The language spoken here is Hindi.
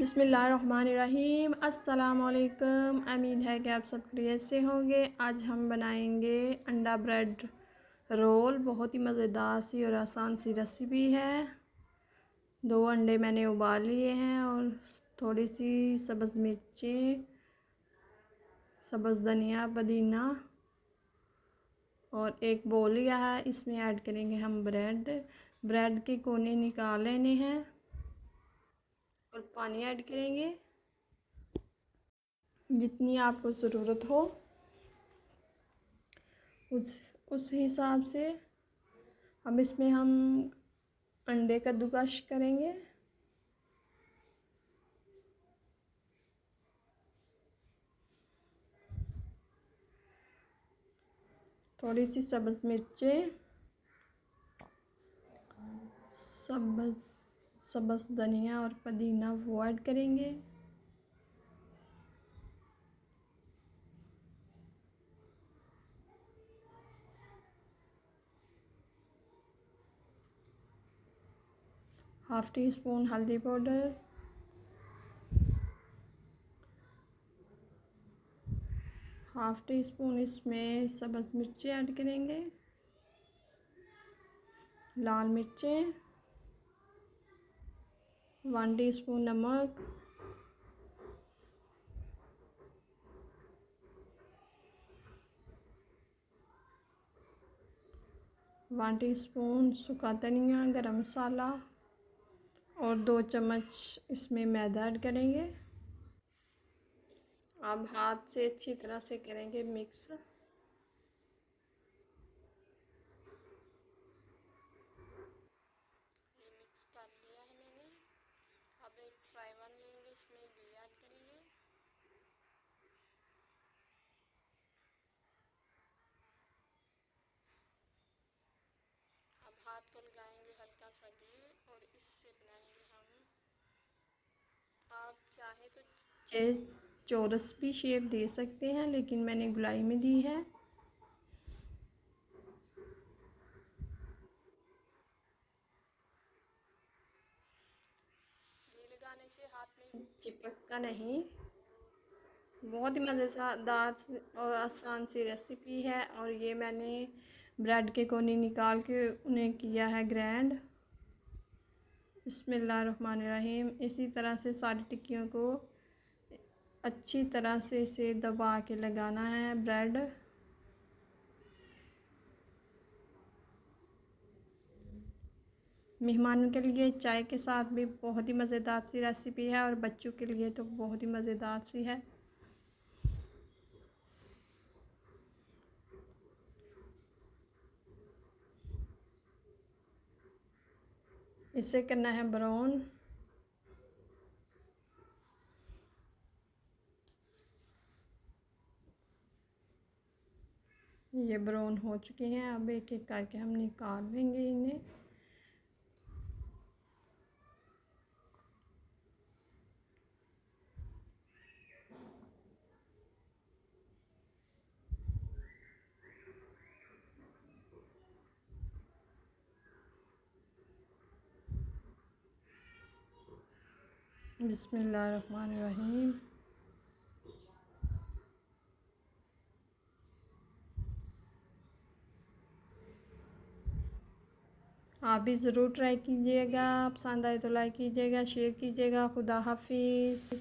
बिस्मिल्लाहिर्रहमानिर्रहीम। अस्सलामुअलैकुम। उम्मीद है कि आप सब खैरियत से होंगे। आज हम बनाएंगे अंडा ब्रेड रोल। बहुत ही मज़ेदार सी और आसान सी रेसिपी है। 2 अंडे मैंने उबाल लिए हैं और थोड़ी सी सब्ज़ मिर्चें, सब्ज़ धनिया, पुदीना और एक बोल लिया है। इसमें ऐड करेंगे हम ब्रेड के कोने निकाल लेने हैं और पानी ऐड करेंगे जितनी आपको ज़रूरत हो उस हिसाब से। अब इसमें हम अंडे कद्दूकस करेंगे। थोड़ी सी सब्ज़ मिर्चें, सब्ज़ धनिया और पुदीना वो ऐड करेंगे। हाफ़ टी स्पून हल्दी पाउडर, हाफ़ टी स्पून इसमें सब्ज़ मिर्ची ऐड करेंगे, लाल मिर्चें, 1 टीस्पून नमक, वन टीस्पून सूखा धनिया, गरम मसाला और 2 चम्मच इसमें मैदा ऐड करेंगे। अब हाथ से अच्छी तरह से करेंगे मिक्स। ये मिक्स कर लिया है मैंने। अब एक फ्राई पैन लेंगे, इसमें घी ऐड करेंगे। अब हाथ को लगाएंगे हल्का सा घी और इससे बनाएंगे हम। आप चाहे तो चौरस भी शेप दे सकते हैं, लेकिन मैंने गोलाई में दी है। घी लगाने से हाथ में चिपकता नहीं। बहुत ही मज़ेदार और आसान सी रेसिपी है। और ये मैंने ब्रेड के कोने निकाल के उन्हें किया है ग्राइंड। बिस्मिल्लाहिर्रहमानिर्रहीम। इसी तरह से सारी टिक्कियों को अच्छी तरह से इसे दबा के लगाना है ब्रेड। मेहमानों के लिए चाय के साथ भी बहुत ही मज़ेदार सी रेसिपी है और बच्चों के लिए तो बहुत ही मज़ेदार सी है। इसे करना है ब्राउन। ये ब्राउन हो चुके हैं। अब एक एक करके हम निकाल लेंगे इन्हें। बिस्मिल्लाहिर्रहमानिर्रहीम। आप भी ज़रूर ट्राई कीजिएगा। पसंद आए तो लाइक कीजिएगा, शेयर कीजिएगा। खुदा हाफिज़।